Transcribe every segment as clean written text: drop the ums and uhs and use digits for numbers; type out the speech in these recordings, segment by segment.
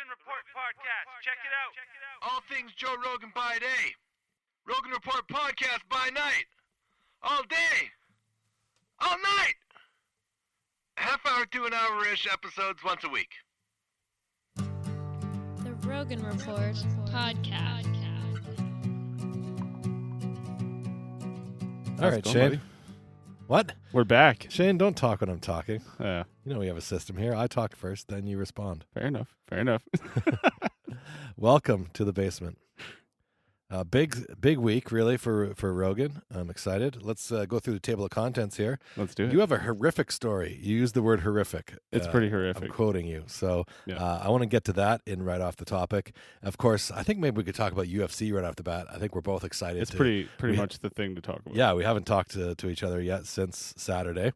Rogan Report podcast. Check it out. All things Joe Rogan by day. Rogan Report podcast by night. All day. All night. Half hour to an hour-ish episodes once a week. The Rogan Report podcast. All right, Shane. Buddy? What? We're back. Shane, don't talk when I'm talking. Yeah, You know we have a system here. I talk first, then you respond. fair enough. Welcome to the basement. Big week, really, for Rogan. I'm excited. Let's go through the table of contents here. Let's do it. You have a horrific story. You used the word horrific. It's pretty horrific. I'm quoting you. So Yeah. I want to get to that right off the topic. Of course, I think maybe we could talk about UFC right off the bat. I think we're both excited. It's pretty much the thing to talk about. Yeah, we haven't talked to each other yet since Saturday.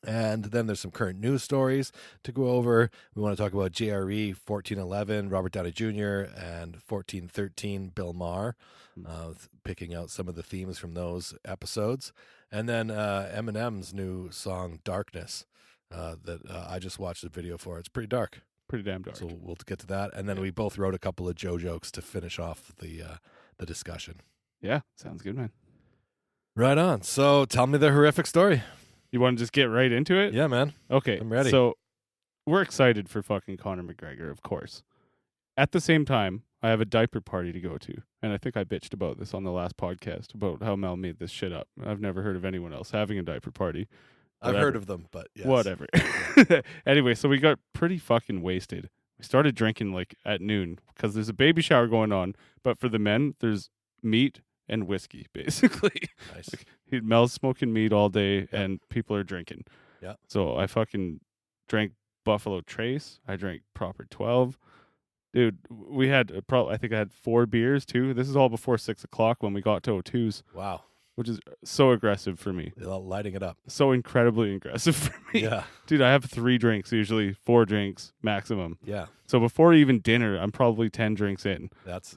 And then there's some current news stories to go over. We want to talk about JRE 1411, Robert Downey Jr., and 1413, Bill Maher, picking out some of the themes from those episodes. And then Eminem's new song, Darkness, that I just watched the video for. It's pretty dark. Pretty damn dark. So we'll get to that. And then we both wrote a couple of Joe jokes to finish off the discussion. Yeah, sounds good, man. Right on. So tell me the horrific story. You want to just get right into it? Yeah, man. Okay, I'm ready. So we're excited for fucking Conor McGregor, of course. At the same time, I have a diaper party to go to. And I think I bitched about this on the last podcast, about how Mel made this shit up. I've never heard of anyone else having a diaper party. I've heard of them, but yes. Whatever. Anyway, so we got pretty fucking wasted. We started drinking like at noon because there's a baby shower going on. But for the men, there's meat and whiskey, basically. Nice. Mel's smoking meat all day, and people are drinking. Yeah. So I fucking drank Buffalo Trace. I drank Proper 12. Dude, we had I think I had 4 beers too. This is all before 6 o'clock when we got to O2's, Wow. which is so aggressive for me. Lighting it up. So incredibly aggressive for me. Yeah. Dude, I have 3 drinks, usually 4 drinks maximum. Yeah. So before even dinner, I'm probably 10 drinks in.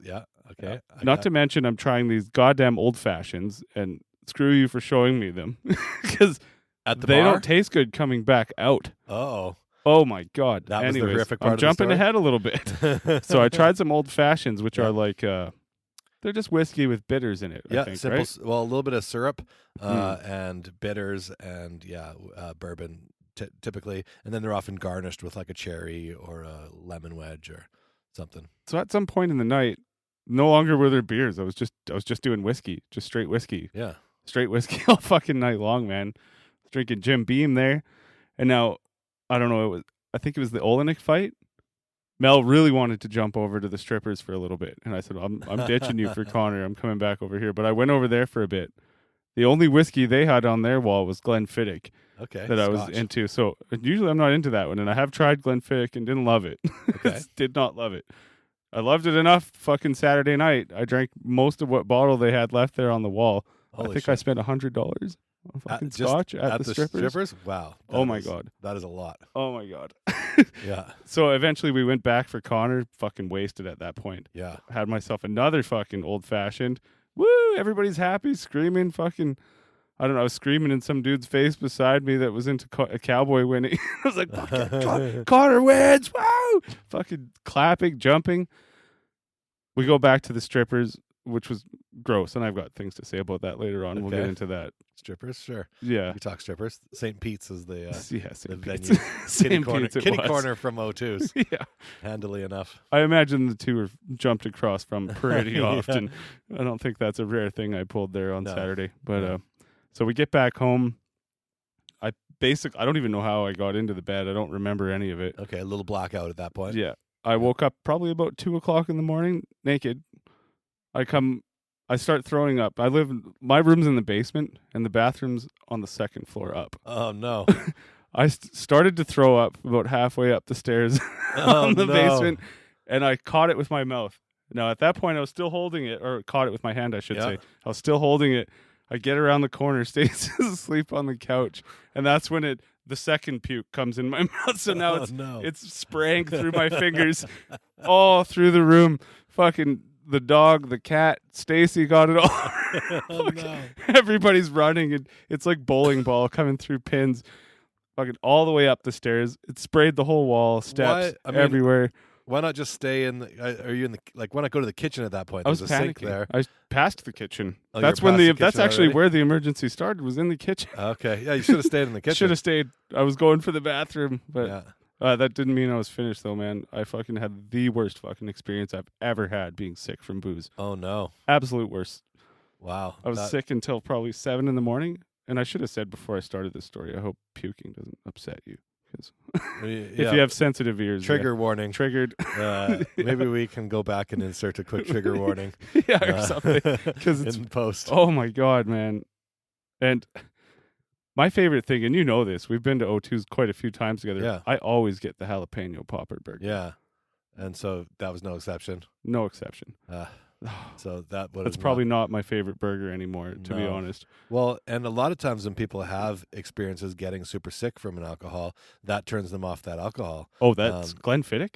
Yeah. Okay. Not to mention, I'm trying these goddamn old fashions, and screw you for showing me them because at the they bar? don't taste good coming back out. Oh, Oh my god! that was the Anyways, horrific part I'm of the jumping story? ahead a little bit. So I tried some old fashions, which are like they're just whiskey with bitters in it. I yeah. think, Simple. right? Well, a little bit of syrup and bitters and bourbon typically, and then they're often garnished with like a cherry or a lemon wedge or something. So at some point in the night, no longer were there beers. I was just doing whiskey, just straight whiskey. Yeah. Straight whiskey all fucking night long, man. Drinking Jim Beam there. And now, I don't know, I think it was the Olenek fight. Mel really wanted to jump over to the strippers for a little bit. And I said, I'm ditching you for Connor. I'm coming back over here. But I went over there for a bit. The only whiskey they had on their wall was Glenfiddich Okay. that I was into. So usually I'm not into that one. And I have tried Glenfiddich and didn't love it. Okay. Did not love it. I loved it enough fucking Saturday night. I drank most of what bottle they had left there on the wall. Holy I think shit. I spent $100 on fucking scotch at the strippers. Wow. Oh my God. That is a lot. Oh my God. Yeah. So eventually we went back for Connor, fucking wasted at that point. Yeah. Had myself another fucking old fashioned. Woo! Everybody's happy, screaming, fucking. I don't know. I was screaming in some dude's face beside me that was into a cowboy winning. I was like, fucking Connor wins! Wow! Fucking clapping, jumping. We go back to the strippers, which was gross, and I've got things to say about that later on. We'll get Okay. into that. Strippers, sure. Yeah. We talk strippers. St. Pete's is the Yeah, the St. venue. Pete's. Kitty St. corner. Pete's it Kitty was. corner from O2's. Yeah. Handily enough. I imagine the two were jumped across from pretty Yeah. often. I don't think that's a rare thing I pulled there on No. Saturday. But No. so we get back home. I don't even know how I got into the bed. I don't remember any of it. Okay, a little blackout at that point. Yeah. I woke up probably about 2:00 in the morning, naked. I start throwing up. My room's in the basement and the bathroom's on the second floor up. Oh no. I started to throw up about halfway up the stairs on the no. basement, and I caught it with my mouth. Now, at that point, I was still holding it, or caught it with my hand, I should Yeah. say. I was still holding it. I get around the corner, Stacey's asleep on the couch, and that's when the second puke comes in my mouth. So now it's spraying through my fingers all through the room. Fucking the dog, the cat, Stacy got it all. Oh, no. Everybody's running, and it's like bowling ball coming through pins. Fucking all the way up the stairs. It sprayed the whole wall, steps What? I mean, everywhere. Why not just stay in? Are you in the like? Why not go to the kitchen at that point? I was There's a sink panicking. there. I passed the kitchen. Oh, That's you're when past the that's kitchen actually already? where the emergency started. Was in the kitchen. Okay, yeah, you should have stayed in the kitchen. Should have stayed. I was going for the bathroom, but Yeah. that didn't mean I was finished though, man. I fucking had the worst fucking experience I've ever had being sick from booze. Oh no! Absolute worst. Wow. I was sick until probably 7 a.m. And I should have said before I started this story, I hope puking doesn't upset you. Because if you have sensitive ears. Trigger warning. Triggered. Maybe we can go back and insert a quick trigger warning. Yeah, or something. Because it's in post. Oh my God, man. And my favorite thing, and you know this, we've been to O2's quite a few times together. Yeah. I always get the jalapeno popper burger. Yeah. And so that was no exception. No exception. So that's probably not my favorite burger anymore, to be honest. Well, and a lot of times when people have experiences getting super sick from an alcohol, that turns them off that alcohol. Oh, that's Glenfiddich?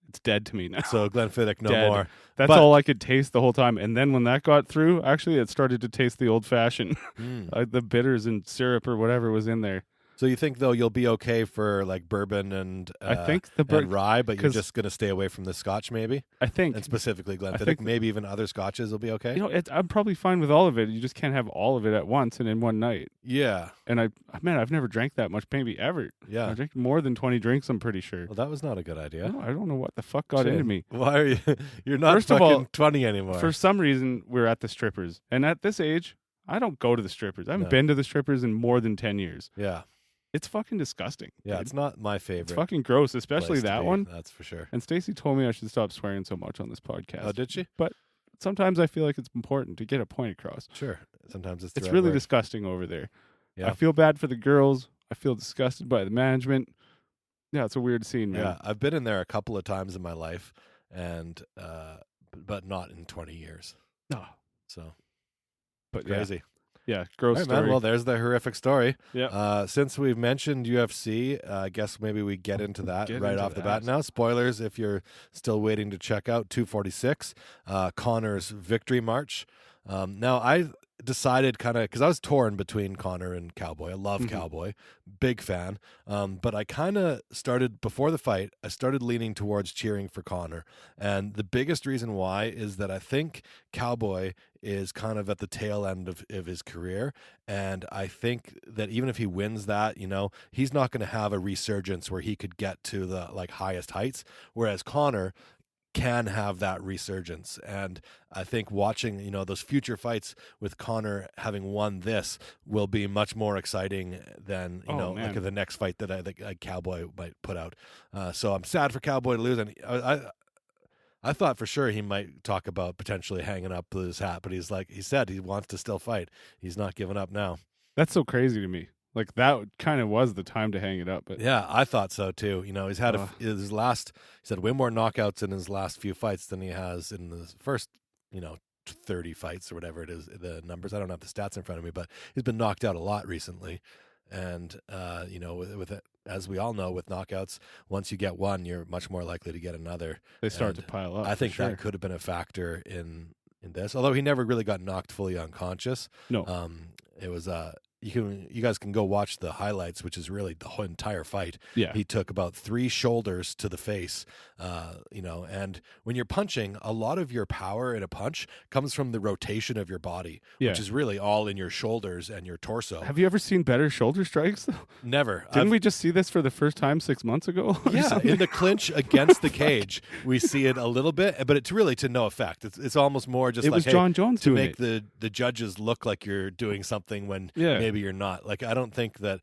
It's dead to me now. So Glenfiddich, no Dead. more. That's all I could taste the whole time. And then when that got through, actually, it started to taste the old-fashioned. The bitters and syrup or whatever was in there. So you think, though, you'll be okay for like bourbon and I think and rye, but you're just going to stay away from the Scotch, maybe? I think. And specifically Glenfiddich. Maybe even other Scotches will be okay? You know, I'm probably fine with all of it. You just can't have all of it at once and in one night. Yeah. And I've never drank that much, maybe ever. Yeah. I drank more than 20 drinks, I'm pretty sure. Well, that was not a good idea. No, I don't know what the fuck got into me. Why are you? You're not First of fucking all, 20 anymore. For some reason, we're at the strippers. And at this age, I don't go to the strippers. I haven't been to the strippers in more than 10 years. Yeah. It's fucking disgusting. Yeah, dude. it's not my favorite. It's fucking gross, especially that one. That's for sure. And Stacey told me I should stop swearing so much on this podcast. Oh, did she? But sometimes I feel like it's important to get a point across. Sure. Sometimes it's It's really disgusting over there. Yeah. I feel bad for the girls. I feel disgusted by the management. Yeah, it's a weird scene, man. Yeah, I've been in there a couple of times in my life, and but not in 20 years. No. So, but crazy. Yeah, gross right, story. man. Well, there's the horrific story. Yeah. Since we've mentioned UFC, I guess maybe we get into that right off the bat now. Spoilers if you're still waiting to check out 246, Conor's victory march. Now, I decided kind of, because I was torn between Conor and Cowboy. I love Cowboy, big fan. But I kind of started, before the fight, I started leaning towards cheering for Conor. And the biggest reason why is that I think Cowboy is kind of at the tail end of his career. And I think that even if he wins that, you know, he's not going to have a resurgence where he could get to the like highest heights. Whereas Conor can have that resurgence. And I think watching, you know, those future fights with Conor having won this will be much more exciting than, you know, like the next fight that I think Cowboy might put out. So I'm sad for Cowboy to lose. And I thought for sure he might talk about potentially hanging up his hat, but he's like, he said he wants to still fight. He's not giving up now. That's so crazy to me. Like that kind of was the time to hang it up. But yeah, I thought so too. You know, he's had his last, he said way more knockouts in his last few fights than he has in the first, you know, 30 fights or whatever it is, the numbers. I don't have the stats in front of me, but he's been knocked out a lot recently. And, you know, with it, as we all know, with knockouts, once you get one, you're much more likely to get another. They start to pile up. I think that could have been a factor in this, although he never really got knocked fully unconscious. No. It was, you guys can go watch the highlights, which is really the whole entire fight. Yeah. He took about 3 shoulders to the face, you know, and when you're punching, a lot of your power in a punch comes from the rotation of your body, which is really all in your shoulders and your torso. Have you ever seen better shoulder strikes? Never. Didn't we just see this for the first time 6 months ago? Yeah, in the clinch against the cage, we see it a little bit, but it's really to no effect. It's almost more just like, John Jones to doing make the judges look like you're doing something when maybe you're not. Like, I don't think that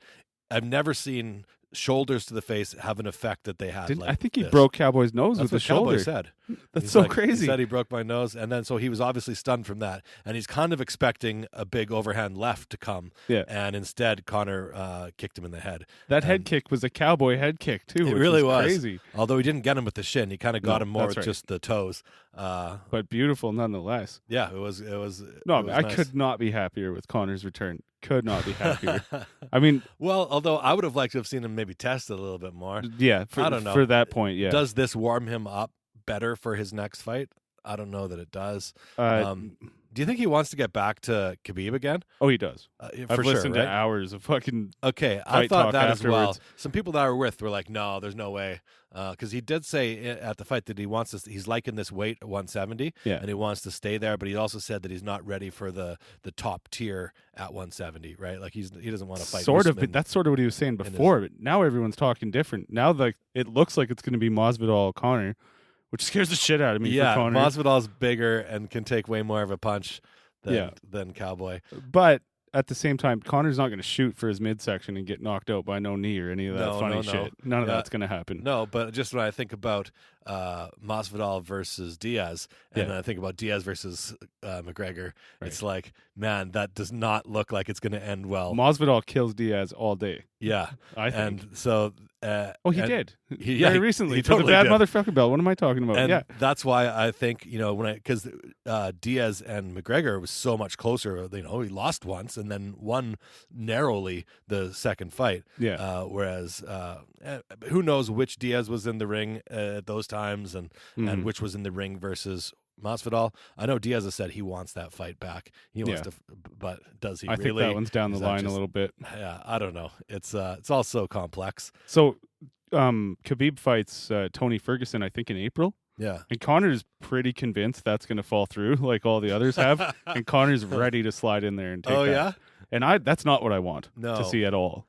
I've never seen shoulders to the face have an effect that they had. I think he broke Cowboy's nose with the shoulder. Cowboy said. That's so crazy. He said he broke my nose, and then so he was obviously stunned from that, and he's kind of expecting a big overhand left to come. Yeah. And instead, Conor kicked him in the head. That head kick was a Cowboy head kick too. It really was crazy. Although he didn't get him with the shin, he kind of got him more with just the toes. But beautiful nonetheless. Yeah, it was. No, it was I nice. could not be happier with Conor's return. Could not be happier. I mean, well, although I would have liked to have seen him maybe test it a little bit more. Yeah, I don't know. For that point, yeah. Does this warm him up better for his next fight? I don't know that it does. Do you think he wants to get back to Khabib again? Oh, he does. For I've sure, listened right? to hours of fucking. Okay, I fight thought talk that as well. afterwards. Some people that I were with were like, "No, there's no way," because he did say at the fight that he wants to. He's liking this weight at 170, Yeah. and he wants to stay there. But he also said that he's not ready for the top tier at 170, right? Like he doesn't want to fight. Sort of, Usman. but that's sort of what he was saying his- before. But now everyone's talking different. Now, like it looks like it's going to be Masvidal Connor, which scares the shit out of me. yeah, for Connor. Masvidal's bigger and can take way more of a punch than Cowboy. But at the same time, Connor's not going to shoot for his midsection and get knocked out by no knee or any of that No, funny no. shit. None of Yeah. that's going to happen. No, but just when I think about Masvidal versus Diaz, and then I think about Diaz versus McGregor, it's like, man, that does not look like it's going to end well. Masvidal kills Diaz all day. Yeah, I think. and so He did. Yeah, Very recently. he for totally the bad did. motherfucker belt. What am I talking about? And Yeah. that's why I think, because Diaz and McGregor was so much closer. He lost once and then won narrowly the second fight. Yeah. Whereas who knows which Diaz was in the ring at those times and Mhm. which was in the ring versus Masvidal. I know Diaz has said he wants that fight back. He wants Yeah. to, but does he I really? think that one's down the Is that line a just- little bit. Yeah, I don't know. It's all so complex. So, Khabib fights Tony Ferguson, I think, in April. Yeah. And Connor's pretty convinced that's going to fall through, like all the others have. And Connor's ready to slide in there and take Oh that. yeah. And that's not what I want No. to see at all.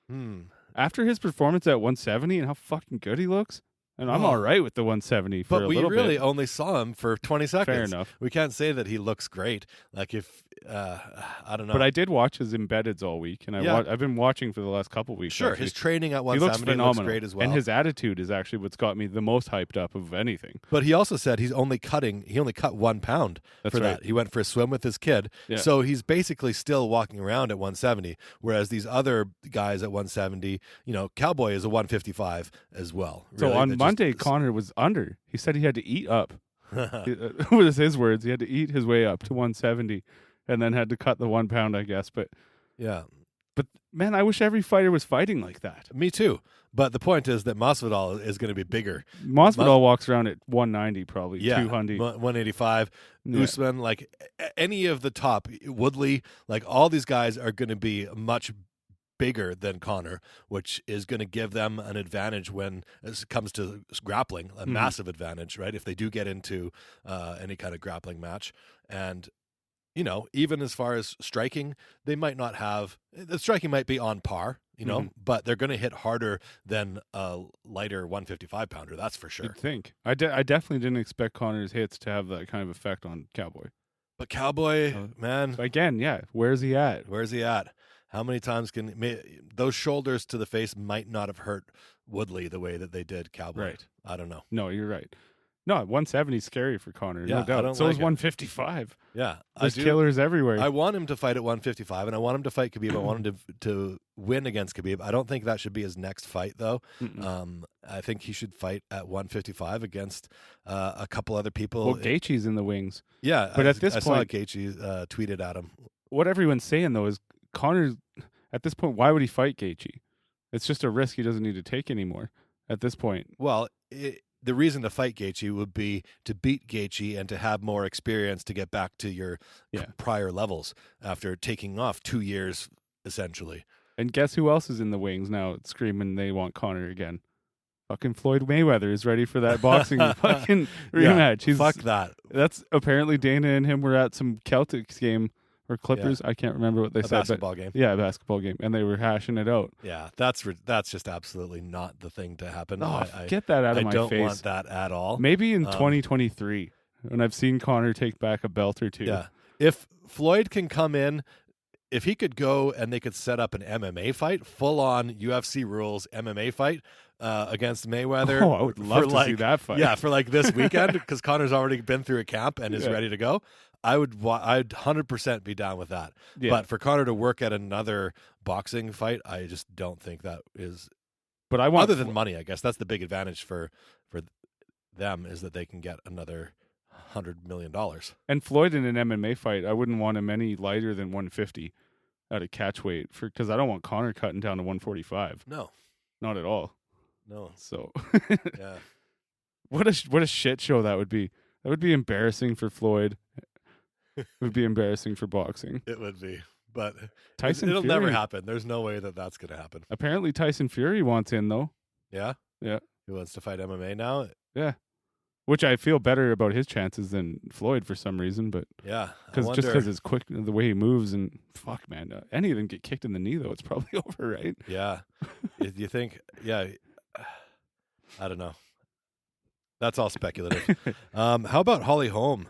Hmm. After his performance at 170 and how fucking good he looks, and I'm Oh. all right with the 170 for But a we little really bit. only saw him for 20 seconds. Fair enough. We can't say that he looks great. Like if I don't know. But I did watch his embeddeds all week, and Yeah. I've been watching for the last couple weeks. sure actually. his training at He looks 170 phenomenal, looks great as well. and his attitude is actually what's got me the most hyped up of anything. But he also said he only cut 1 pound That's for right. that. He went for a swim with his kid. Yeah. So he's basically still walking around at 170, whereas these other guys at 170, Cowboy is a 155 as well. So really, on that Monday, just- Connor was under. He said he had to eat up. With his words, he had to eat his way up to 170, and then had to cut the 1 pound, I guess. But yeah, man, I wish every fighter was fighting like that. me too. But the point is that Masvidal is going to be bigger. Masvidal walks around at 190, probably Yeah, 200. 185. Yeah. Usman, like any of the top, Woodley, like all these guys are going to be much bigger than Connor, which is going to give them an advantage when it comes to grappling, a massive advantage, right? If they do get into any kind of grappling match. And, even as far as striking, they might not have, the striking might be on par, but they're going to hit harder than a lighter 155 pounder. That's for sure. You'd think. I definitely didn't expect Connor's hits to have that kind of effect on Cowboy. But Cowboy, man, Again, yeah, where's he at? where's he at? How many times those shoulders to the face might not have hurt Woodley the way that they did Cowboy? Right. I don't know. No, you're right. No, 170 is scary for Connor, Yeah, no I doubt. don't So is like it. 155. Yeah, There's killers everywhere. I want him to fight at 155, and I want him to fight Khabib. I want him to win against Khabib. I don't think that should be his next fight, though. I think he should fight at 155 against a couple other people. Well, Gaethje's in the wings. Yeah, but at this I saw point- Gaethje tweeted at him. What everyone's saying, though, is Connor's, at this point, why would he fight Gaethje? It's just a risk he doesn't need to take anymore at this point. Well, the reason to fight Gaethje would be to beat Gaethje and to have more experience to get back to your prior levels after taking off 2 years, essentially. And guess who else is in the wings now screaming they want Connor again? Fucking Floyd Mayweather is ready for that boxing fucking rematch. Fuck that. That's apparently Dana and him were at some Celtics game or Clippers. I can't remember what they A said. basketball game. Yeah, a basketball game. And they were hashing it out. Yeah, that's just absolutely not the thing to happen. Oh, get that out of my I don't face. want that at all. Maybe in 2023, when I've seen Connor take back a belt or two. Yeah. If Floyd can come in, if he could go and they could set up an MMA fight, full on UFC rules MMA fight against Mayweather. Oh, I would love to see that fight. Yeah, for like this weekend because Connor's already been through a camp and is ready to go. I'd 100% be down with that. Yeah. But for Connor to work at another boxing fight, I just don't think that is. But I want Other than money, I guess that's the big advantage for them is that they can get another $100 million. And Floyd in an MMA fight, I wouldn't want him any lighter than 150 at a catch weight because I don't want Connor cutting down to 145. No, Not at all. no, So yeah. what a shit show that would be. That would be embarrassing for Floyd. It would be embarrassing for boxing. It would be, but Tyson it'll Fury. never happen. There's no way that that's going to happen. Apparently Tyson Fury wants in, though. Yeah? Yeah. He wants to fight MMA now? Yeah. Which I feel better about his chances than Floyd for some reason, but Yeah. because it's quick, the way he moves, and fuck, man, any of them get kicked in the knee, though, it's probably over, right? Yeah. You think, yeah, I don't know. That's all speculative. How about Holly Holm?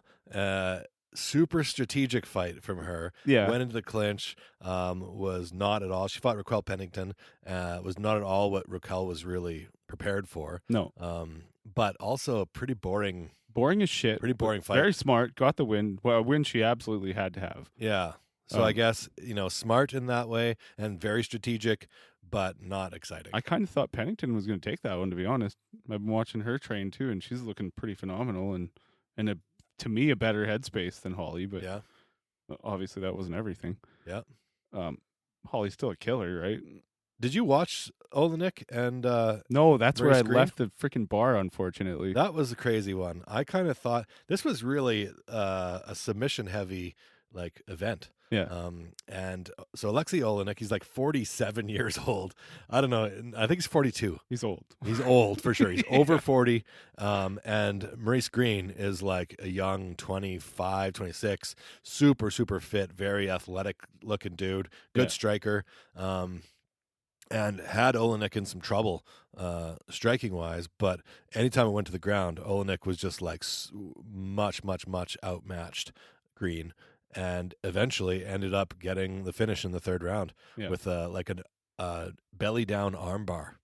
Super strategic fight from her. Yeah. Went into the clinch. Was not at all. She fought Raquel Pennington. Was not at all what Raquel was really prepared for. No. But also a pretty boring. Boring as shit. Pretty boring fight. Very smart. Got the win. Well, a win she absolutely had to have. Yeah. So I guess, smart in that way and very strategic, but not exciting. I kind of thought Pennington was going to take that one, to be honest. I've been watching her train too, and she's looking pretty phenomenal and to me, a better headspace than Holly, but yeah. Obviously that wasn't everything. Yeah. Holly's still a killer, right? Did you watch Olenek and No, that's where I Green? left the freaking bar, unfortunately. That was a crazy one. I kind of thought this was really a submission heavy event. Yeah. And so Alexei Olenek, he's like 47 years old. I don't know. I think he's 42. He's old. He's old for sure. He's over 40. And Maurice Green is like a young 25, 26, super, super fit, very athletic looking dude, good striker. And had Olenek in some trouble striking wise, but anytime it went to the ground, Olenek was just like much, much, much outmatched Green. And eventually ended up getting the finish in the third round with a belly down arm bar.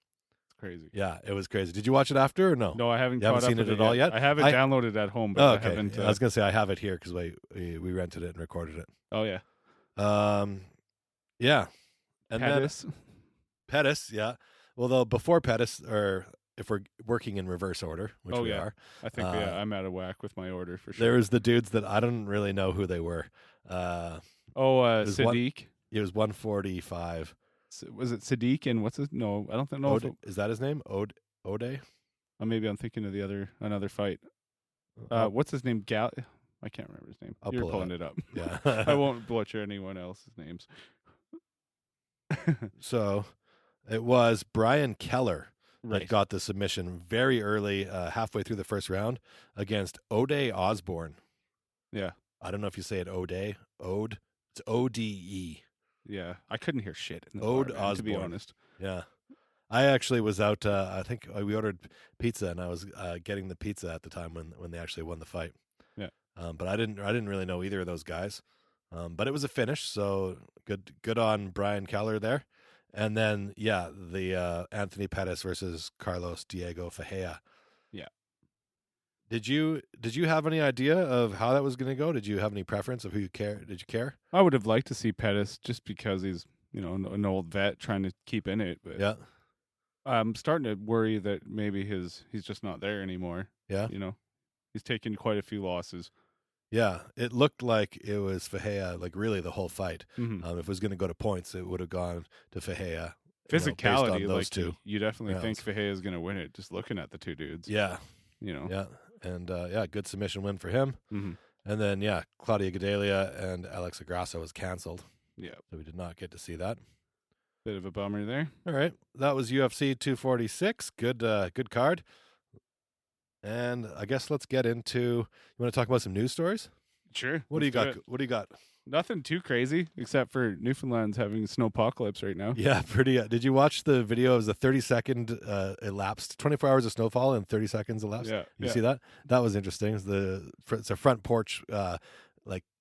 It's crazy. Yeah, it was crazy. Did you watch it after or no? No, I haven't. You haven't seen it at all yet? I have it downloaded at home, but I haven't. I was gonna say I have it here because we rented it and recorded it. Oh yeah. Yeah, and Pettis. then Pettis. Yeah. Well, though before Pettis, or if we're working in reverse order, which we are. I think I'm out of whack with my order for sure. There was the dudes that I don't really know who they were. Sadiq. It was 145. Was it Sadiq and what's his? No, I don't know. Is that his name? Ode? Oh, maybe I'm thinking of another fight. What's his name? I can't remember his name. You're pulling it up. Yeah. I won't butcher anyone else's names. So it was Brian Keller Right. that got the submission very early, halfway through the first round against Ode Osborne. Yeah. I don't know if you say it Ode. It's ODE. Yeah. I couldn't hear shit in the Ode bar, man, to be Osborne. honest. Yeah. I actually was out, I think we ordered pizza, and I was getting the pizza at the time when they actually won the fight. Yeah. But I didn't really know either of those guys. But it was a finish, so good on Brian Keller there. And then, the Anthony Pettis versus Carlos Diego Fajea. Yeah. Did you have any idea of how that was going to go? Did you have any preference of who you care? Did you care? I would have liked to see Pettis just because he's, an old vet trying to keep in it. But Yeah. I'm starting to worry that maybe he's just not there anymore. Yeah. He's taken quite a few losses. Yeah. It looked like it was Fajea, really the whole fight. Mm-hmm. If it was going to go to points, it would have gone to Fajea. Physicality, based on those two. You definitely rounds. think Fajea is going to win it just looking at the two dudes. Yeah. Yeah. And good submission win for him. Mm-hmm. And then, Claudia Gadelia and Alexa Grasso was canceled. Yeah. So we did not get to see that. Bit of a bummer there. All right. That was UFC 246. Good card. And I guess let's get into, you want to talk about some news stories? Sure. What do you Let's got? What do you got? Nothing too crazy except for Newfoundland's having snowpocalypse right now. Yeah, pretty. Did you watch the video? It was a 30-second elapsed, 24 hours of snowfall and 30 seconds elapsed. Yeah. You see that? That was interesting. It's a front porch,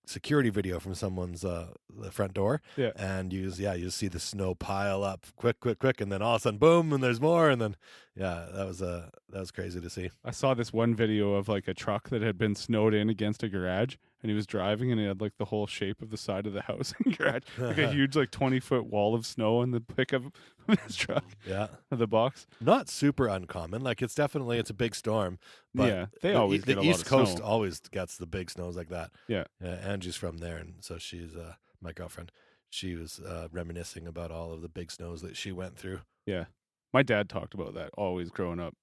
security video from someone's the front door. Yeah. And you see the snow pile up quick, and then all of a sudden, boom, and there's more, and then that was crazy to see. I saw this one video of a truck that had been snowed in against a garage, and he was driving, and he had the whole shape of the side of the house and garage, a huge 20-foot wall of snow in the pickup of his truck. Yeah, the box. Not super uncommon. It's a big storm. But yeah, they always get a lot East of Coast snow. always gets the big snows like that. Yeah. Angie's from there, and so she's my girlfriend. She was reminiscing about all of the big snows that she went through. Yeah, my dad talked about that always growing up.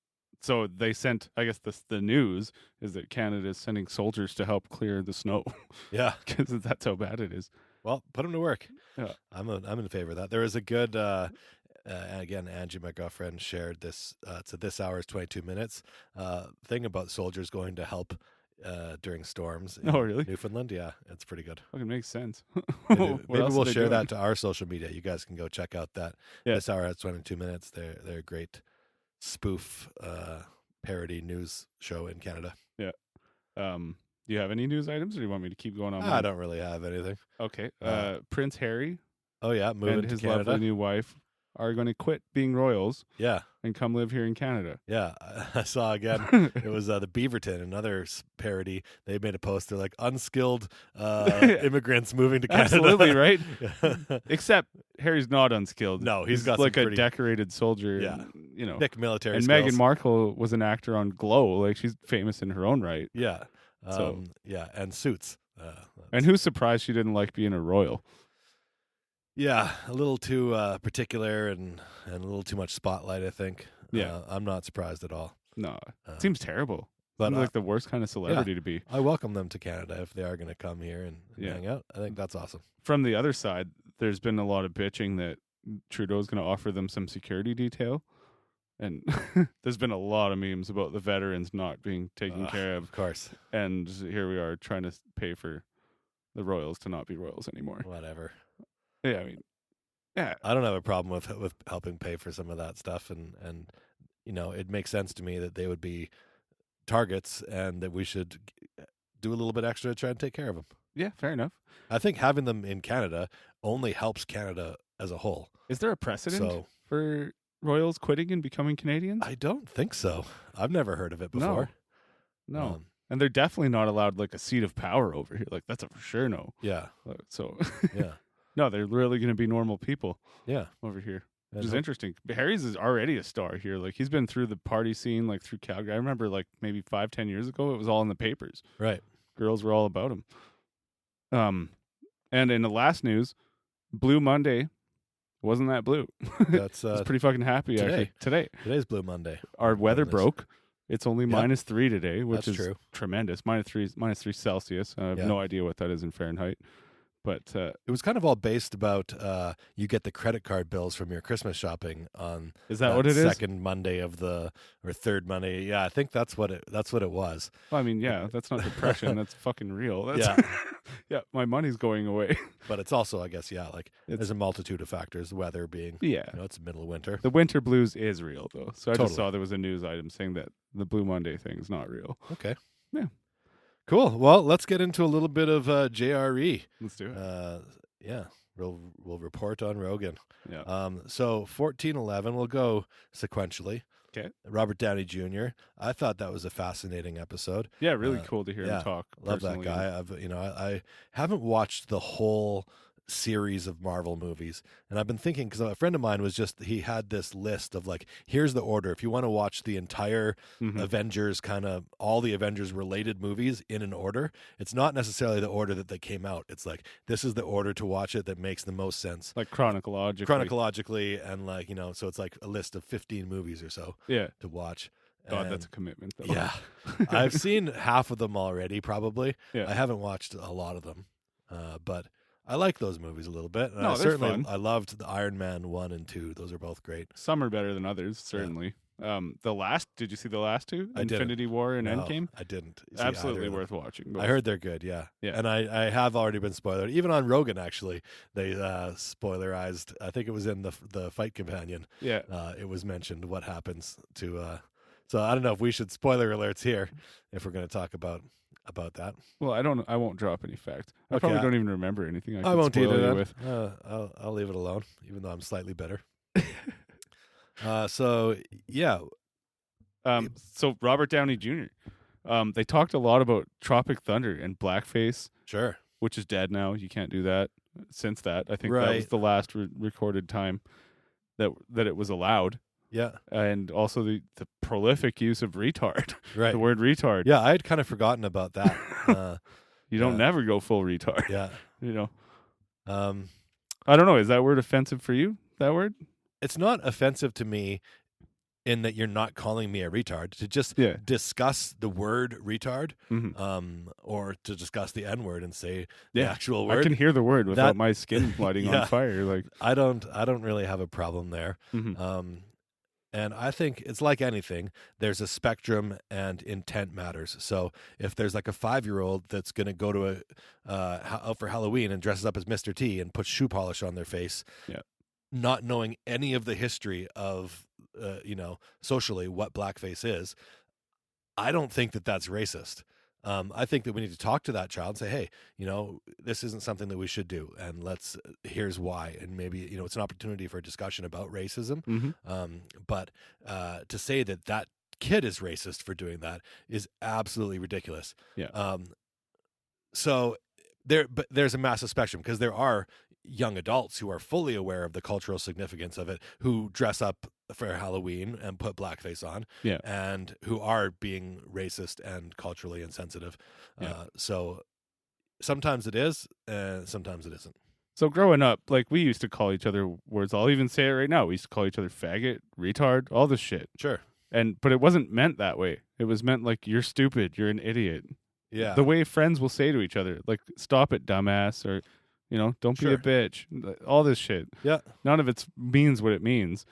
So they sent, I guess the news is that Canada is sending soldiers to help clear the snow Yeah. because that's how bad it is. Well, put them to work. Yeah. I'm in favor of that. There is a good, again, Angie, my girlfriend, shared this. It's a This Hour is 22 Minutes thing about soldiers going to help during storms. In Oh, really? Newfoundland. Yeah, it's pretty good. Fucking makes sense. Maybe, What maybe else are we'll they share doing? that to our social media. You guys can go check out that. Yeah. This Hour has 22 Minutes. They're a great spoof parody news show in Canada. Do you have any news items, or do you want me to keep going on? I don't really have anything. Okay. Uh, Prince Harry Oh yeah, moving and to his Canada. lovely new wife are going to quit being royals Yeah, and come live here in Canada. yeah. I saw again. It was the Beaverton, another parody. They made a post. They're like unskilled immigrants moving to Canada. Absolutely, right? Yeah. Except Harry's not unskilled. No, he's got some like a pretty- decorated soldier. Yeah. and, you know. Thick military And skills. Meghan Markle was an actor on Glow. Like, she's famous in her own right. Yeah. So- Yeah, and Suits. And who's surprised she didn't like being a royal? Yeah, a little too particular and a little too much spotlight, I think. Yeah. I'm not surprised at all. No, Uh, it seems terrible. but Seems like the worst kind of celebrity to be. I welcome them to Canada if they are going to come here and Yeah. hang out. I think that's awesome. From the other side, there's been a lot of bitching that Trudeau's going to offer them some security detail. And there's been a lot of memes about the veterans not being taken care of. Of course. And here we are trying to pay for the royals to not be royals anymore. Whatever. Yeah, I mean, yeah. I don't have a problem with helping pay for some of that stuff, and you know, it makes sense to me that they would be targets and that we should do a little bit extra to try and take care of them. Yeah, fair enough. I think having them in Canada only helps Canada as a whole. Is there a precedent So for royals quitting and becoming Canadians? I don't think so. I've never heard of it before. No. And they're definitely not allowed like a seat of power over here. Like, that's a for sure no. Yeah. So, Yeah. no, they're really going to be normal people Yeah. over here, And which is hope- interesting. But Harry's is already a star here. Like, he's been through the party scene, like through Calgary. I remember like maybe 5-10 years ago, it was all in the papers. Right. Girls were all about him. And in the last news, Blue Monday wasn't that blue. That's I was pretty fucking happy today. actually. Today, today's Blue Monday. our weather Goodness. broke. It's only Yeah. -3 today, which That's is true. tremendous. -3 Celsius. I have Yeah. no idea what that is in Fahrenheit. But It was kind of all based about you get the credit card bills from your Christmas shopping on is that what it is? second Monday of or third Monday. Yeah, I think that's what it was. Well, I mean, yeah, that's not depression. That's fucking real. That's, Yeah. yeah, my money's going away. But it's also, I guess, like It's- there's a multitude of factors. Weather being, Yeah. it's middle of winter. The winter blues is real, though. So I Totally. just saw there was a news item saying that the Blue Monday thing is not real. Okay. Yeah. Cool. Well, let's get into a little bit of JRE. Let's do it. Yeah, we'll report on Rogan. Yeah. So 1411, we'll go sequentially. Okay. Robert Downey Jr. I thought that was a fascinating episode. Yeah, really uh, cool to hear yeah, him talk. Love that personally. guy. I haven't watched the whole series of Marvel movies, and I've been thinking because a friend of mine he had this list of like, here's the order if you want to watch the entire Mhm. Avengers, kind of all the Avengers related movies in an order. It's not necessarily the order that they came out. It's like, this is the order to watch it that makes the most sense Like chronologically. chronologically, and like, so it's like a list of 15 movies or so Yeah. to watch. God, And- that's a commitment, though. yeah. I've seen half of them already, probably. Yeah. I haven't watched a lot of them, but I like those movies a little bit. And No, I they're certainly fun. I loved the Iron Man 1 and 2. Those are both great. Some are better than others, certainly. Did you see the last two? I didn't. Infinity War and No, Endgame? I didn't. See either Absolutely of them. worth watching. I heard they're good, yeah. Yeah. And I have already been spoiled. Even on Rogan, actually, they spoilerized. I think it was in the Fight Companion. Yeah. It was mentioned what happens to. So I don't know if we should spoiler alerts here if we're going to talk about that. Well, I won't drop any facts. I Okay, probably don't even remember anything. I I could won't spoil either. you Then. with. I'll leave it alone, even though I'm slightly better. So yeah, So Robert Downey Jr. They talked a lot about Tropic Thunder and blackface, sure. which is dead now. You can't do that. Since that, I think that was Right. the last recorded time that it was allowed, Yeah, and also the prolific use of retard. right. The word retard. Yeah, I had kind of forgotten about that. You don't yeah. never go full retard. Yeah. You know. Um, I don't know. Is that word offensive for you? That word? it's not offensive to me in that you're not calling me a retard, to just discuss the word retard, or to discuss the N-word and say the actual word. I can hear the word without my skin lighting on fire. Like I don't really have a problem there. And I think it's like anything. There's a spectrum, and intent matters. So if there's like a 5-year-old that's going to go to out for Halloween and dresses up as Mr. T and puts shoe polish on their face, not knowing any of the history of, socially what blackface is, I don't think that that's racist. I think that we need to talk to that child and say, hey, this isn't something that we should do. And here's why. And maybe, it's an opportunity for a discussion about racism. But to say that kid is racist for doing that is absolutely ridiculous. So there's a massive spectrum, because there are young adults who are fully aware of the cultural significance of it, who dress up for Halloween and put blackface on, and who are being racist and culturally insensitive. So sometimes it is, sometimes it isn't. So growing up, like, we used to call each other words. I'll even say it right now. We used to call each other faggot, retard, all this shit. Sure. But it wasn't meant that way. It was meant like, you're stupid, you're an idiot. Yeah. The way friends will say to each other, like, stop it, dumbass, or, don't be a bitch. All this shit. Yeah. None of it means what it means,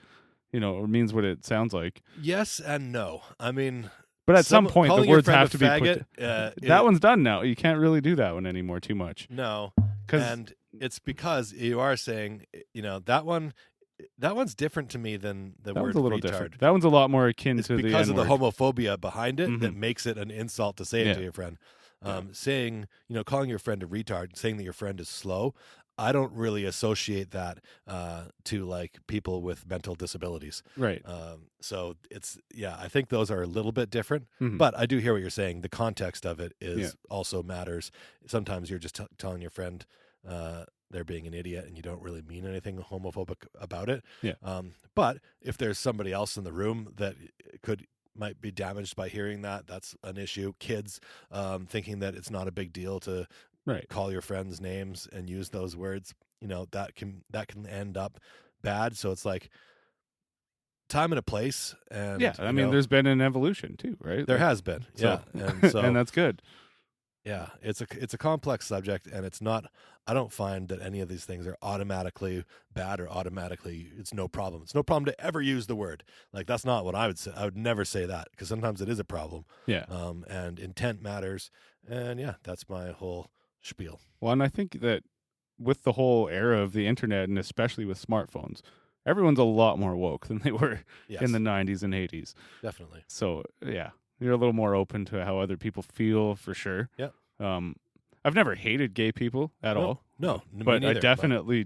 or means what it sounds like. Yes and no. I mean, but at some point, the words have to be faggot, put. That one's done now. You can't really do that one anymore too much. No. And it's because you are saying, that one's different to me than the word one's a little retard. Different. That one's a lot more akin it's to the because of the N-word. homophobia behind it that makes it an insult to say it to your friend. Saying, calling your friend a retard, saying that your friend is slow, I don't really associate that to like people with mental disabilities. Right. So I think those are a little bit different, but I do hear what you're saying. The context of it is also matters. Sometimes you're just telling your friend they're being an idiot and you don't really mean anything homophobic about it. But if there's somebody else in the room that might be damaged by hearing that, that's an issue. Kids thinking that it's not a big deal to call your friends names and use those words, that can end up bad. So it's like time and a place. And I mean, there's been an evolution too, right? There has been. So, and and that's good. Yeah, it's a complex subject, and it's not. I don't find that any of these things are automatically bad or automatically it's no problem. It's no problem to ever use the word. Like, that's not what I would say. I would never say that, because sometimes it is a problem. Yeah. And intent matters, and that's my whole spiel. Well, and I think that with the whole era of the internet, and especially with smartphones, everyone's a lot more woke than they were in the 90s and 80s. Definitely. So you're a little more open to how other people feel, for sure. Yeah. I've never hated gay people at all. No, but I definitely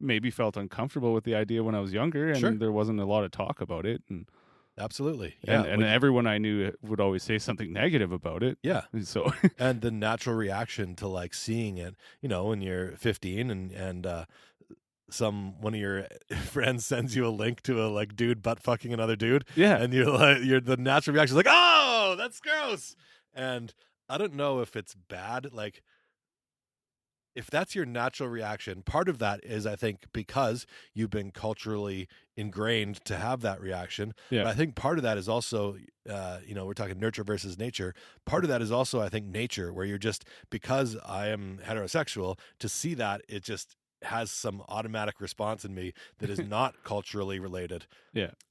maybe felt uncomfortable with the idea when I was younger, and there wasn't a lot of talk about it. And absolutely, and everyone I knew would always say something negative about it. Yeah. So and the natural reaction to like seeing it, when you're 15 and one of your friends sends you a link to a like dude butt fucking another dude, and the natural reaction is like, oh, that's gross. And I don't know if it's bad, like, if that's your natural reaction. Part of that is, I think, because you've been culturally ingrained to have that reaction. But I think part of that is also, we're talking nurture versus nature. Part of that is also, I think, nature, where you're just, because I am heterosexual, to see that, it just has some automatic response in me that is not culturally related.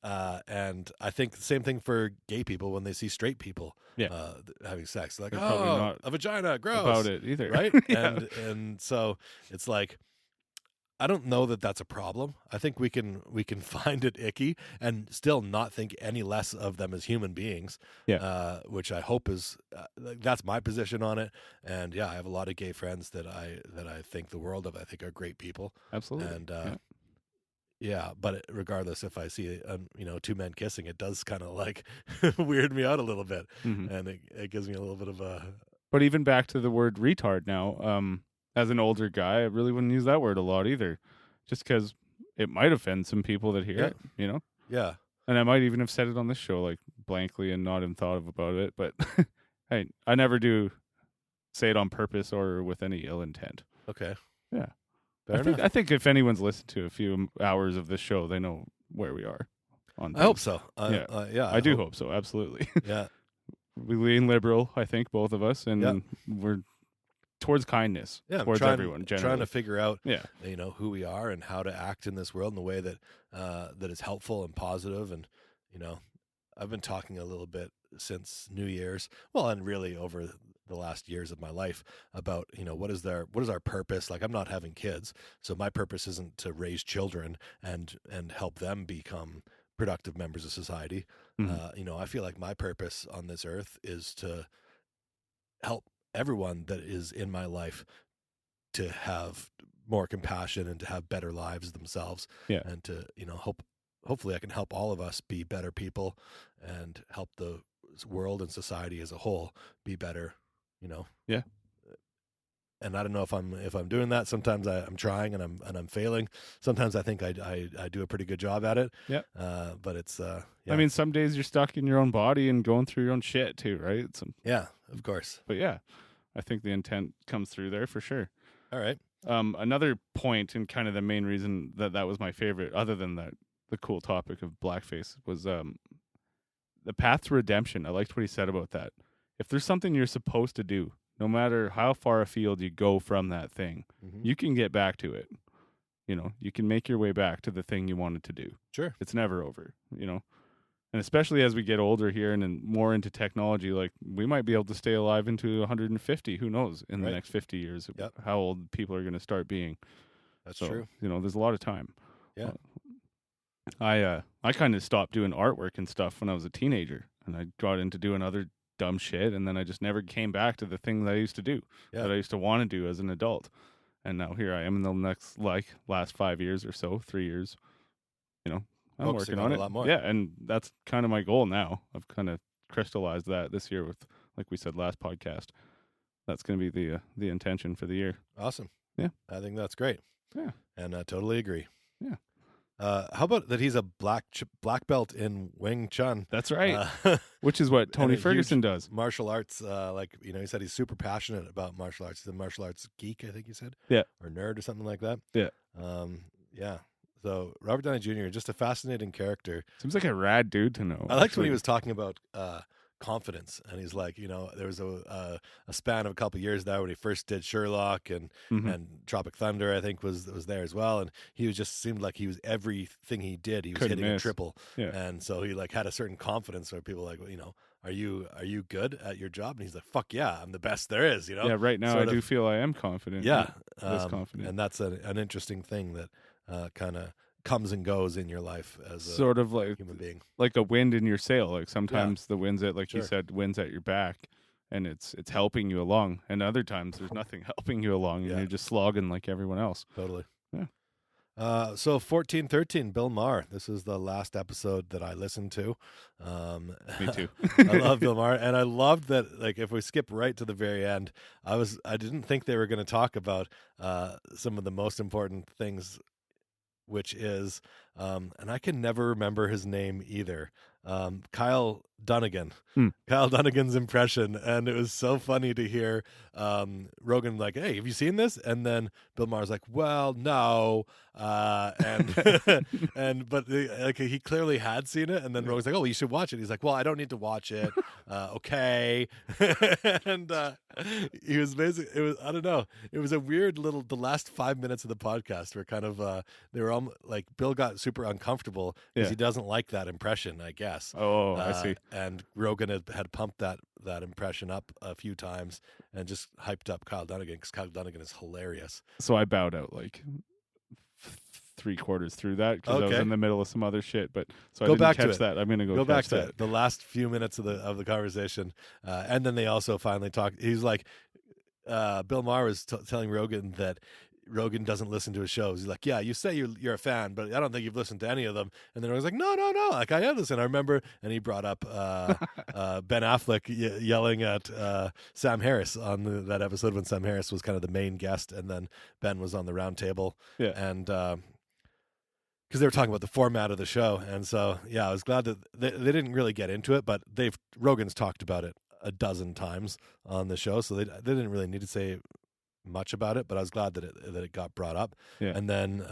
And I think the same thing for gay people when they see straight people having sex. They're like, they're probably not a vagina, gross. about it either. Right? And so it's like, I don't know that that's a problem. I think we can find it icky and still not think any less of them as human beings. Which I hope is that's my position on it. And I have a lot of gay friends that I think the world of. I think are great people. Absolutely. And but regardless, if I see two men kissing, it does kind of like weird me out a little bit, and it gives me a little bit of a. But even back to the word retard now. As an older guy, I really wouldn't use that word a lot either, just because it might offend some people that hear it, Yeah. And I might even have said it on this show, like, blankly and not even thought about it. But I never do say it on purpose or with any ill intent. Okay. Yeah. I think if anyone's listened to a few hours of this show, they know where we are. on I hope things. so. Yeah. I do hope so, absolutely. Yeah. We lean liberal, I think, both of us, and we're towards kindness towards everyone generally. Trying to figure out who we are and how to act in this world in a way that that is helpful and positive. And I've been talking a little bit since New Year's, well, and really over the last years of my life about what is our purpose. Like, I'm not having kids, so my purpose isn't to raise children and help them become productive members of society. I feel like my purpose on this earth is to help everyone that is in my life to have more compassion and to have better lives themselves. And to hopefully I can help all of us be better people and help the world and society as a whole be better. And I don't know if I'm doing that. Sometimes I'm trying and I'm failing. Sometimes I think I do a pretty good job at it. But it's I mean, some days you're stuck in your own body and going through your own shit too, right? Of course. But I think the intent comes through there for sure. All right. Another point and kind of the main reason that was my favorite, other than that, the cool topic of blackface, was the path to redemption. I liked what he said about that. If there's something you're supposed to do, no matter how far afield you go from that thing, you can get back to it. You can make your way back to the thing you wanted to do. Sure. It's never over, And especially as we get older here and more into technology, like, we might be able to stay alive into 150. Who knows in the next 50 years how old people are going to start being. That's true. There's a lot of time. Yeah. I kind of stopped doing artwork and stuff when I was a teenager, and I got into doing other dumb shit, and then I just never came back to the thing that I used to do, that I used to want to do as an adult. And now here I am in the last 5 years or so, 3 years, I'm focusing working on it a lot more. Yeah, and that's kind of my goal now. I've kind of crystallized that this year with, like we said last podcast, that's going to be the intention for the year. Awesome. Yeah. I think that's great. Yeah. And I totally agree. Yeah. How about that he's a black belt in Wing Chun? That's right. Which is what Tony Ferguson does. Martial arts, he said he's super passionate about martial arts. He's a martial arts geek, I think he said. Yeah. Or nerd or something like that. Yeah. Yeah. So Robert Downey Jr., just a fascinating character. Seems like a rad dude to know. I liked when he was talking about confidence, and he's like, there was a span of a couple of years there when he first did Sherlock and Tropic Thunder, I think was there as well, and he just seemed like he was everything he did, he was Couldn't hitting miss. a triple, Yeah. and so he had a certain confidence where people were like, are you good at your job? And he's like, fuck yeah, I'm the best there is. Yeah, right now I do feel I am confident. Yeah, confident, and that's an interesting thing that kind of comes and goes in your life as a sort of like human being, like a wind in your sail. Like sometimes the wind's at, like Sure. you said, wind's at your back, and it's helping you along. And other times there's nothing helping you along, and you're just slogging like everyone else. Totally. Yeah. So 1413, Bill Maher. This is the last episode that I listened to. Me too. I love Bill Maher, and I loved that. Like, if we skip right to the very end, I didn't think they were going to talk about some of the most important things, which is, and I can never remember his name either. Kyle Dunnigan. Kyle Dunnigan's impression, and it was so funny to hear Rogan like, "Hey, have you seen this?" And then Bill Maher's like, "Well, no," and but he clearly had seen it, and then Rogan's like, "Oh, well, you should watch it." He's like, "Well, I don't need to watch it." Okay, and he was basically, it was, I don't know, it was a weird the last 5 minutes of the podcast were kind of they were like, Bill got super uncomfortable because he doesn't like that impression, I guess. Oh, I see. And Rogan had pumped that impression up a few times and just hyped up Kyle Dunnigan because Kyle Dunnigan is hilarious. So I bowed out like 3/4 through that because I was in the middle of some other shit. But so I didn't catch that. I'm gonna go back to that. it. The last few minutes of the conversation, and then they also finally talked. He's like, Bill Maher was telling Rogan that Rogan doesn't listen to his shows. He's like, "Yeah, you say you're a fan, but I don't think you've listened to any of them." And then Rogan's like, "No, like I have listened. I remember." And he brought up Ben Affleck yelling at Sam Harris on that episode when Sam Harris was kind of the main guest, and then Ben was on the round table. Yeah, and because they were talking about the format of the show, and so I was glad that they didn't really get into it, but Rogan's talked about it a dozen times on the show, so they didn't really need to say much about it, but I was glad that it got brought up. Yeah. And then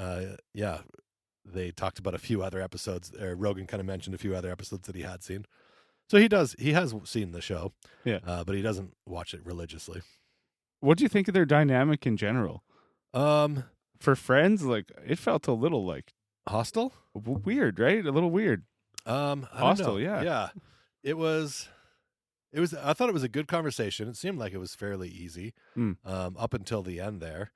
they talked about a few other episodes. Rogan kind of mentioned a few other episodes that he had seen. So he has seen the show, but he doesn't watch it religiously. What do you think of their dynamic in general? For friends, like it felt a little like hostile, weird, right? A little weird. Hostile, yeah. Yeah. It was. I thought it was a good conversation. It seemed like it was fairly easy, up until the end there.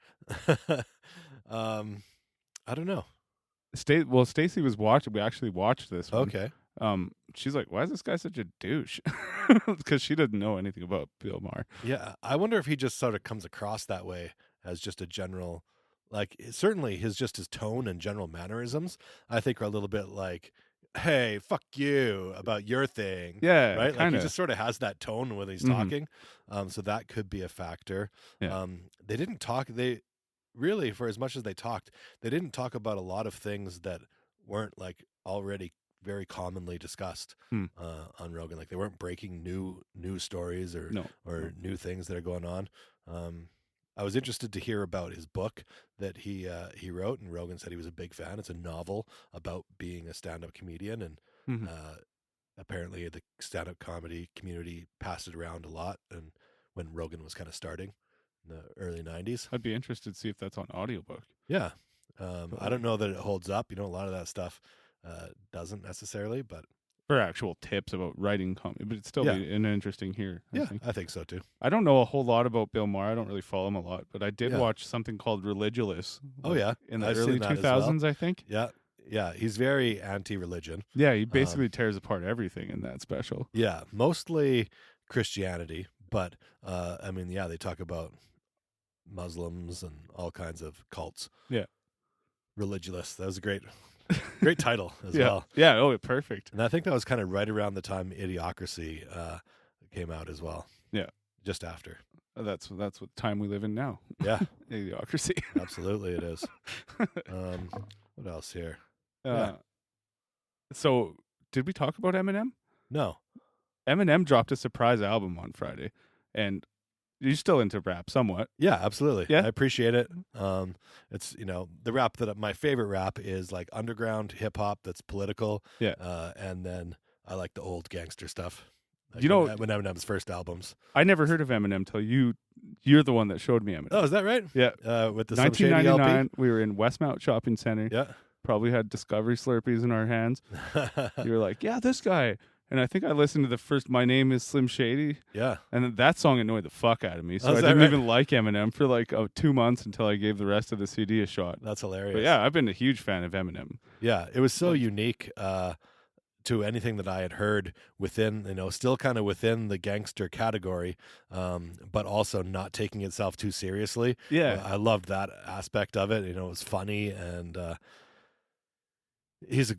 I don't know. Stacey was watching. We actually watched this one. Okay. She's like, "Why is this guy such a douche?" Because she doesn't know anything about Bill Maher. Yeah, I wonder if he just sort of comes across that way as just a general, like certainly his tone and general mannerisms, I think, are a little bit like, "Hey, fuck you about your thing." Yeah, right. Kinda. Like he just sort of has that tone when he's talking. So that could be a factor. Yeah. They didn't talk. They really, for as much as they talked, they didn't talk about a lot of things that weren't like already very commonly discussed on Rogan. Like they weren't breaking new news stories or new things that are going on. I was interested to hear about his book that he wrote, and Rogan said he was a big fan. It's a novel about being a stand-up comedian, and apparently the stand-up comedy community passed it around a lot, and when Rogan was kind of starting in the early 90s. I'd be interested to see if that's on audiobook. Yeah. I don't know that it holds up. A lot of that stuff doesn't necessarily, but for actual tips about writing comedy, but it's still be an interesting here. I think so too. I don't know a whole lot about Bill Maher. I don't really follow him a lot, but I did watch something called Religulous. Oh yeah, in the early 2000s, I think. Yeah, he's very anti-religion. Yeah, he basically tears apart everything in that special. Yeah, mostly Christianity, but they talk about Muslims and all kinds of cults. Yeah, Religulous. That was a great title as well. Yeah. Oh, perfect. And I think that was kind of right around the time Idiocracy came out as well. Yeah, just after. That's what time we live in now. Yeah, Idiocracy. Absolutely, it is. What else here? So, did we talk about Eminem? No. Eminem dropped a surprise album on Friday, and you're still into rap somewhat. Yeah, absolutely. Yeah, I appreciate it. It's the rap my favorite rap is like underground hip hop that's political. Yeah, and then I like the old gangster stuff. Like when Eminem's first albums. I never heard of Eminem till you're the one that showed me Eminem. Oh, is that right? Yeah. With the 1999, we were in Westmount Shopping Center. Yeah. Probably had Discovery Slurpees in our hands. You were like, yeah, this guy. And I think I listened to the first My Name is Slim Shady. Yeah. And that song annoyed the fuck out of me. So I didn't even like Eminem for like 2 months until I gave the rest of the CD a shot. That's hilarious. But yeah, I've been a huge fan of Eminem. Yeah, it was so unique to anything that I had heard within, still kind of within the gangster category, but also not taking itself too seriously. Yeah. I loved that aspect of it. It was funny, and he's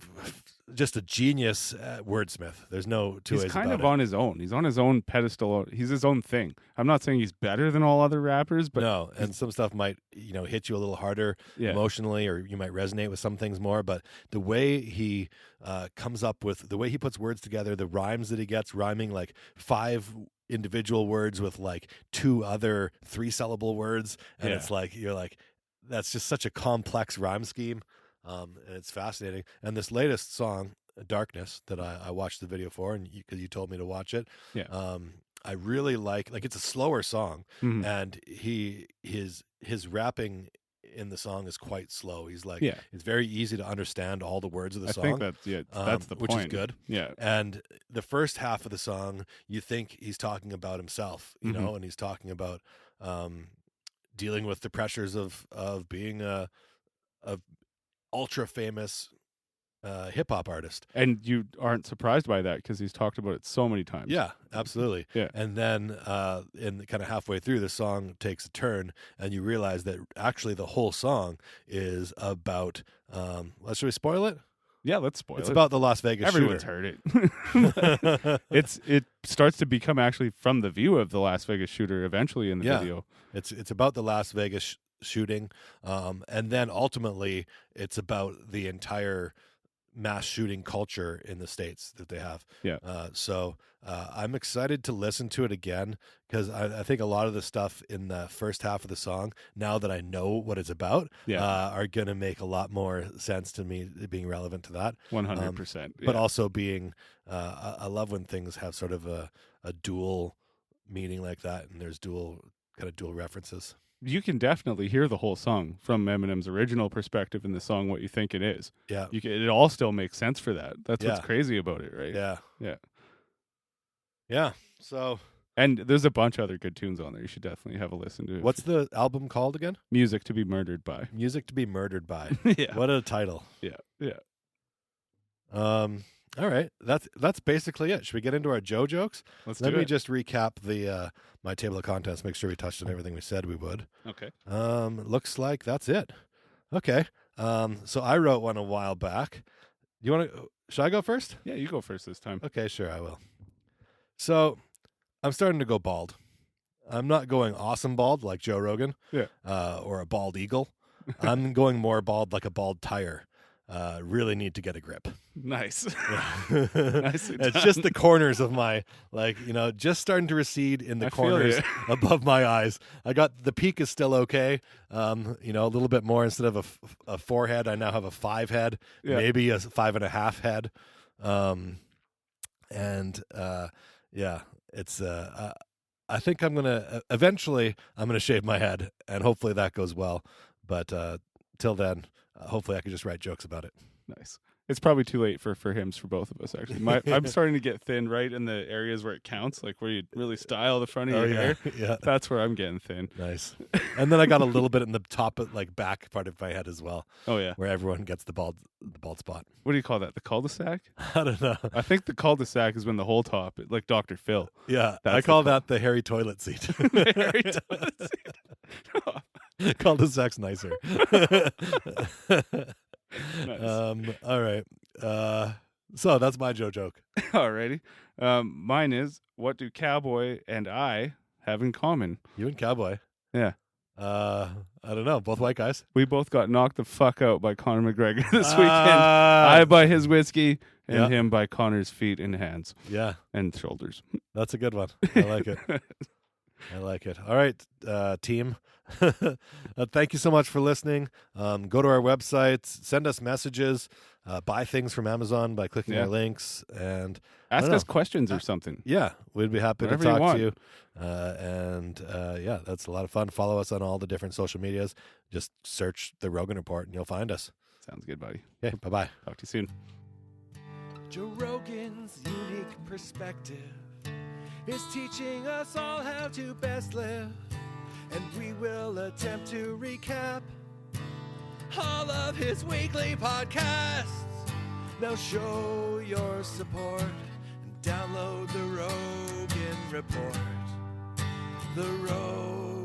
just a genius wordsmith. There's no two ways about it. He's kind of on his own. He's on his own pedestal. He's his own thing. I'm not saying he's better than all other rappers, but no. And some stuff might, hit you a little harder emotionally, or you might resonate with some things more. But the way he comes up with, the way he puts words together, the rhymes that he gets, rhyming like 5 individual words with like 2 other 3-syllable words, and it's like you're like, that's just such a complex rhyme scheme. And it's fascinating. And this latest song, Darkness, that I watched the video for, and because you told me to watch it, I really like it's a slower song, and his rapping in the song is quite slow. He's like, it's very easy to understand all the words of the song. I think that's the point. Which is good. Yeah. And the first half of the song, you think he's talking about himself, and he's talking about dealing with the pressures of being a ultra famous hip hop artist. And you aren't surprised by that because he's talked about it so many times. Yeah, absolutely. Yeah. And then in kind of halfway through, the song takes a turn, and you realize that actually the whole song is about should we spoil it? Yeah, let's spoil it. It's about the Las Vegas Everyone's shooter. heard it. It starts to become actually from the view of the Las Vegas shooter eventually in the video. It's about the Las Vegas shooting, and then ultimately it's about the entire mass shooting culture in the States that they have. Yeah. So I'm excited to listen to it again because I think a lot of the stuff in the first half of the song, now that I know what it's about, are going to make a lot more sense to me, being relevant to that. 100%. But also being, I love when things have sort of a dual meaning like that, and there's dual references. You can definitely hear the whole song from Eminem's original perspective in the song What You Think It Is. Yeah. It all still makes sense for that. That's what's crazy about it, right? Yeah. Yeah. Yeah. So. And there's a bunch of other good tunes on there. You should definitely have a listen to it. What's the album called again? Music to be Murdered By. Music to be Murdered By. Yeah. What a title. Yeah. Yeah. All right. That's basically it. Should we get into our Joe jokes? Let me just recap the my table of contents, make sure we touched on everything we said we would. Okay. Looks like that's it. Okay. So I wrote one a while back. Should I go first? Yeah, you go first this time. Okay, sure, I will. So I'm starting to go bald. I'm not going awesome bald like Joe Rogan, or a bald eagle. I'm going more bald like a bald tire. Really need to get a grip. Nice. Yeah. It's just the corners of my, just starting to recede in the corners above my eyes. I got the peak is still okay. A little bit more instead of a 4 head. I now have a 5 head, maybe a 5.5 head. It's I think I'm gonna eventually shave my head, and hopefully that goes well. But till then, hopefully I can just write jokes about it. Nice. It's probably too late for hymns for both of us, actually. I'm starting to get thin right in the areas where it counts, like where you really style the front of your hair. Yeah. That's where I'm getting thin. Nice. And then I got a little bit in the top, back part of my head as well. Oh, yeah. Where everyone gets the bald spot. What do you call that? The cul-de-sac? I don't know. I think the cul-de-sac is when the whole top, like Dr. Phil. Yeah. I call that the hairy toilet seat. The hairy toilet seat. Cul-de-sac's nicer. Nice. All right. So that's my Joe joke. Alrighty. Mine is, what do Cowboy and I have in common? You and Cowboy. Yeah. I don't know. Both white guys. We both got knocked the fuck out by Conor McGregor this weekend. I by his whiskey and him by Conor's feet and hands. Yeah. And shoulders. That's a good one. I like it. I like it. All right, team. Thank you so much for listening. Go to our website, send us messages, buy things from Amazon by clicking our links, and ask us questions or something. Yeah, we'd be happy Whatever to talk to you. That's a lot of fun. Follow us on all the different social medias. Just search The Rogan Report and you'll find us. Sounds good, buddy. Okay, bye-bye. Talk to you soon. Joe Rogan's unique perspective is teaching us all how to best live, and we will attempt to recap all of his weekly podcasts. Now show your support and download the Rogan Report. The Rogan